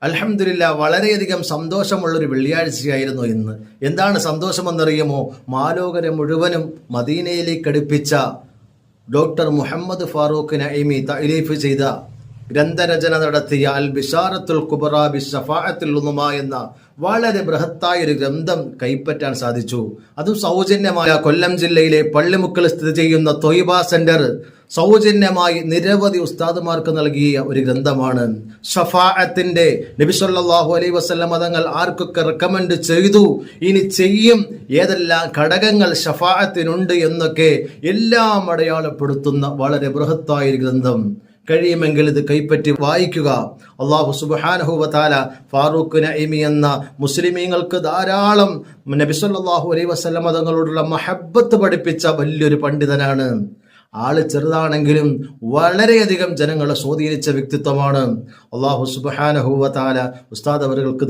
അൽഹംദുലില്ലാ, വളരെയധികം സന്തോഷമുള്ളൊരു വെള്ളിയാഴ്ചയായിരുന്നു ഇന്ന്. എന്താണ് സന്തോഷമെന്നറിയുമോ? മാലോകരെ മുഴുവനും മദീനയിലേക്ക് അടുപ്പിച്ച ഡോക്ടർ മുഹമ്മദ് ഫാറൂഖ് നഈമി തഅലീഫ് ചെയ്ത ഗ്രന്ഥരചന നടത്തിയ അൽ ബിശാറത്തുൽ കുബറ ബി ഷഫാഅത്തുൽ ഉളുമ എന്ന വളരെ ബൃഹത്തായ ഒരു ഗ്രന്ഥം കൈപ്പറ്റാൻ സാധിച്ചു. അതും സൗജന്യമായ കൊല്ലം ജില്ലയിലെ പള്ളിമുക്കിൽ സ്ഥിതി ചെയ്യുന്ന ത്വയ്ബ സെന്റർ സൗജന്യമായി നിരവധി ഉസ്താദുമാർക്ക് നൽകിയ ഒരു ഗ്രന്ഥമാണ്. ഷഫാഅത്തിന്റെ നബി സല്ലല്ലാഹു അലൈഹി വസല്ലം തങ്ങൾ ആർക്കൊക്കെ റെക്കമെൻഡ് ചെയ്തു, ഇനി ചെയ്യും, ഏതെല്ലാം ഘടകങ്ങൾ ഷഫാഅത്തിനുണ്ട് എന്നൊക്കെ എല്ലാം അടയാളപ്പെടുത്തുന്ന വളരെ ബൃഹത്തായ ഒരു ഗ്രന്ഥം. കഴിയുമെങ്കിൽ ഇത് കൈപ്പറ്റി വായിക്കുക. അല്ലാഹു സുബ്ഹാനഹു വ തആല ഫാറൂഖ് നഈമി എന്ന മുസ്ലിമീങ്ങൾക്ക് ധാരാളം നബി സല്ലല്ലാഹു അലൈഹി വസല്ലം തങ്ങളോടുള്ള മഹബ്ബത്ത് പഠിപ്പിച്ച വലിയൊരു പണ്ഡിതനാണ്. ആള് ചെറുതാണെങ്കിലും വളരെയധികം ജനങ്ങളെ സ്വാധീനിച്ച വ്യക്തിത്വമാണ്. അല്ലാഹു സുബ്ഹാനഹു വ തആല ഉസ്താദ് അവർക്ക്